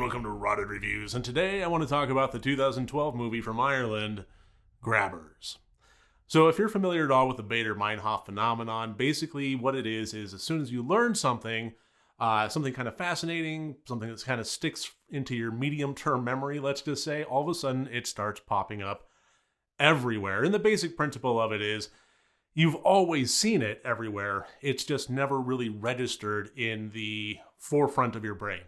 welcome to Rotted Reviews, and today I want to talk about the 2012 movie from Ireland, Grabbers. So if you're familiar at all with the Baader-Meinhof phenomenon, basically what it is as soon as you learn something, something kind of fascinating, something that kind of sticks into your medium-term memory, let's just say, all of a sudden it starts popping up everywhere. And the basic principle of it is, you've always seen it everywhere, it's just never really registered in the forefront of your brain.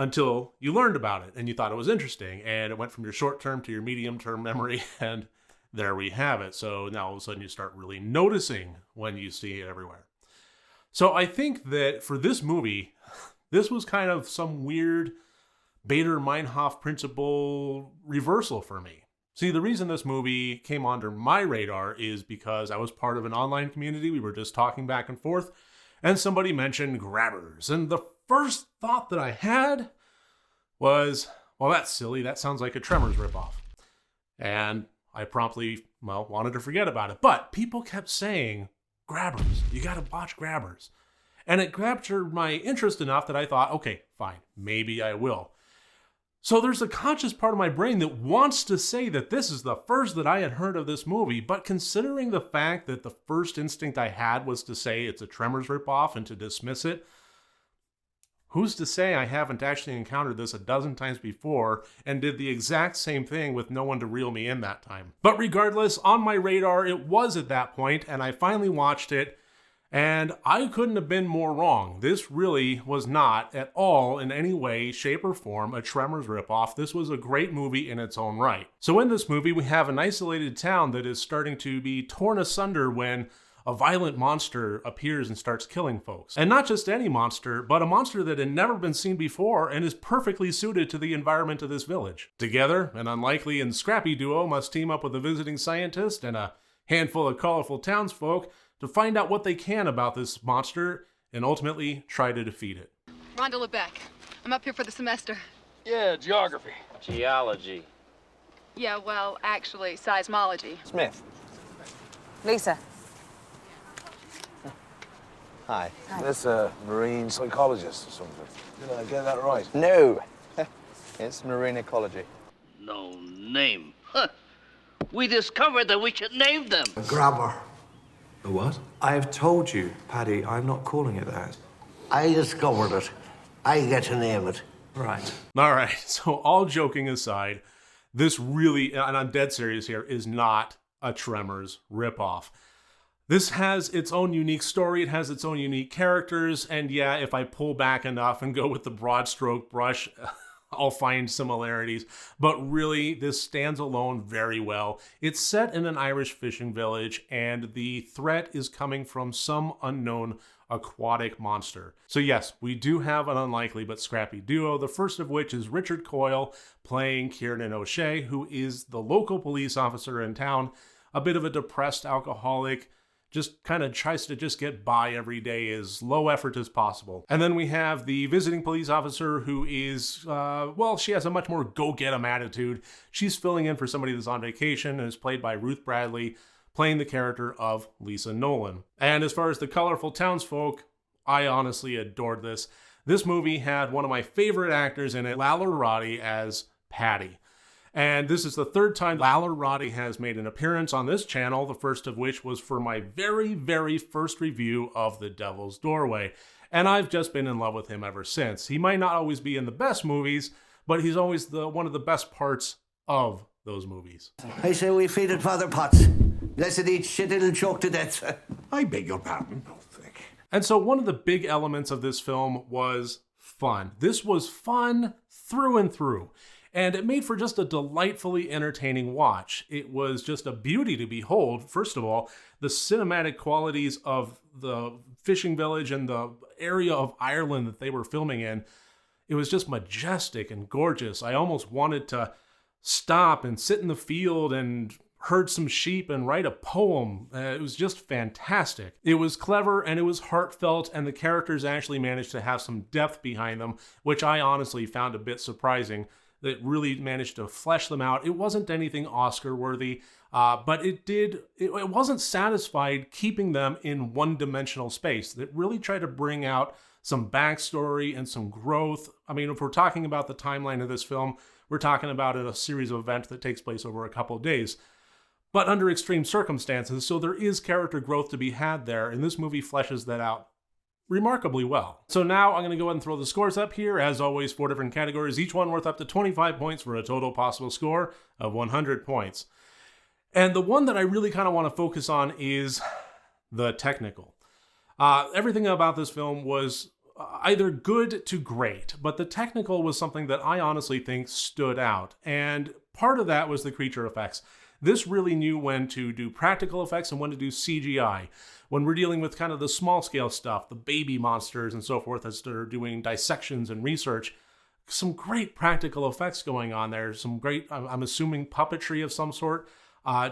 Until you learned about it and you thought it was interesting, and it went from your short-term to your medium-term memory, and there we have it. So now all of a sudden you start really noticing when you see it everywhere. So I think that for this movie, this was kind of some weird Baader-Meinhof principle reversal for me. See, the reason this movie came onto my radar is because I was part of an online community. We were just talking back and forth, and somebody mentioned Grabbers. And the first thought that I had was, well, that's silly. That sounds like a Tremors ripoff. And I promptly, wanted to forget about it. But people kept saying, Grabbers, you got to watch Grabbers. And it captured my interest enough that I thought, okay, fine, maybe I will. So there's a conscious part of my brain that wants to say that this is the first that I had heard of this movie, but considering the fact that the first instinct I had was to say it's a Tremors ripoff and to dismiss it, who's to say I haven't actually encountered this a dozen times before and did the exact same thing with no one to reel me in that time? But regardless, on my radar it was at that point, and I finally watched it, and I couldn't have been more wrong. This really was not at all in any way, shape, or form a Tremors ripoff. This was a great movie in its own right. So in this movie, we have an isolated town that is starting to be torn asunder when a violent monster appears and starts killing folks. And not just any monster, but a monster that had never been seen before and is perfectly suited to the environment of this village. Together, an unlikely and scrappy duo must team up with a visiting scientist and a handful of colorful townsfolk to find out what they can about this monster and ultimately try to defeat it. Rhonda LeBeck. I'm up here for the semester. Yeah, geography. Geology. Yeah, well, actually, seismology. Smith. Lisa. Hi. That's a marine psychologist or something. Did I get that right? No. It's marine ecology. No name. Huh. We discovered that we should name them. A grabber. A what? I have told you, Paddy, I'm not calling it that. I discovered it. I get to name it. Right. All right, so all joking aside, this really, and I'm dead serious here, is not a Tremors ripoff. This has its own unique story, it has its own unique characters, and yeah, if I pull back enough and go with the broad stroke brush, I'll find similarities, but really, this stands alone very well. It's set in an Irish fishing village, and the threat is coming from some unknown aquatic monster. So yes, we do have an unlikely but scrappy duo, the first of which is Richard Coyle playing Kieran O'Shea, who is the local police officer in town, a bit of a depressed alcoholic, just kind of tries to just get by every day as low effort as possible. And then we have the visiting police officer who is, she has a much more go-get-em attitude. She's filling in for somebody that's on vacation and is played by Ruth Bradley, playing the character of Lisa Nolan. And as far as the colorful townsfolk, I honestly adored this. This movie had one of my favorite actors in it, Lalla Roddy as Patty. And this is the third time Lalla Roddy has made an appearance on this channel, the first of which was for my very, very first review of The Devil's Doorway. And I've just been in love with him ever since. He might not always be in the best movies, but he's always one of the best parts of those movies. I say we feed it Father Potts. Blessed eat shit, it'll choke to death. I beg your pardon. Oh, thank you. And so one of the big elements of this film was fun. This was fun through and through. And it made for just a delightfully entertaining watch. It was just a beauty to behold. First of all, the cinematic qualities of the fishing village and the area of Ireland that they were filming in, it was just majestic and gorgeous. I almost wanted to stop and sit in the field and herd some sheep and write a poem. It was just fantastic. It was clever and it was heartfelt, and the characters actually managed to have some depth behind them, which I honestly found a bit surprising. that really managed to flesh them out. It wasn't anything Oscar worthy, but it wasn't satisfied keeping them in one-dimensional space. It really tried to bring out some backstory and some growth. I mean, if we're talking about the timeline of this film, we're talking about a series of events that takes place over a couple of days, but under extreme circumstances. So there is character growth to be had there, and this movie fleshes that out remarkably well. So now I'm going to go ahead and throw the scores up here. As always, 4 different categories, each one worth up to 25 points for a total possible score of 100 points. And the one that I really kind of want to focus on is the technical. Everything about this film was either good to great, but the technical was something that I honestly think stood out. And part of that was the creature effects. This really knew when to do practical effects and when to do CGI. When we're dealing with kind of the small scale stuff, the baby monsters and so forth, as they're doing dissections and research, some great practical effects going on there. Some great, I'm assuming, puppetry of some sort.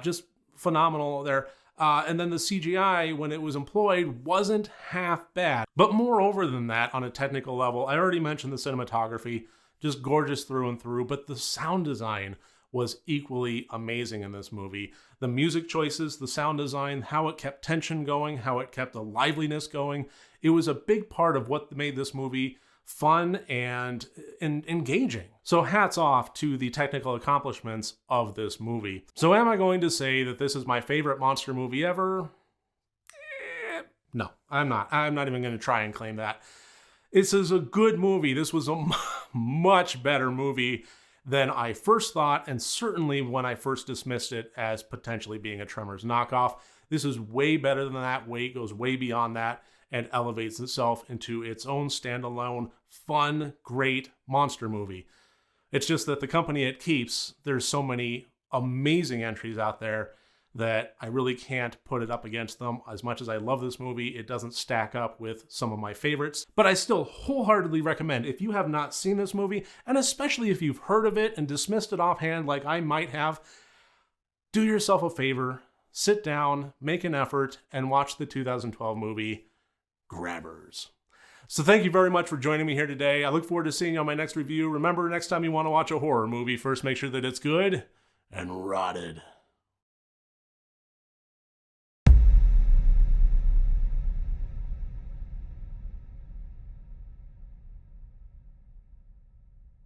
Just phenomenal there. And then the CGI, when it was employed, wasn't half bad. But moreover than that, on a technical level, I already mentioned the cinematography, just gorgeous through and through, but the sound design was equally amazing in this movie. The music choices, the sound design, how it kept tension going, how it kept the liveliness going. It was a big part of what made this movie fun and engaging. So hats off to the technical accomplishments of this movie. So am I going to say that this is my favorite monster movie ever? No, I'm not. I'm not even going to try and claim that. This is a good movie. This was a much better movie than I first thought, and certainly when I first dismissed it as potentially being a Tremors knockoff. This is way better than that, goes way beyond that, and elevates itself into its own standalone, fun, great monster movie. It's just that the company it keeps, there's so many amazing entries out there that I really can't put it up against them. As much as I love this movie, it doesn't stack up with some of my favorites. But I still wholeheartedly recommend, if you have not seen this movie, and especially if you've heard of it and dismissed it offhand like I might have, do yourself a favor, sit down, make an effort, and watch the 2012 movie Grabbers. So thank you very much for joining me here today. I look forward to seeing you on my next review. Remember, next time you want to watch a horror movie, first make sure that it's good and rotted.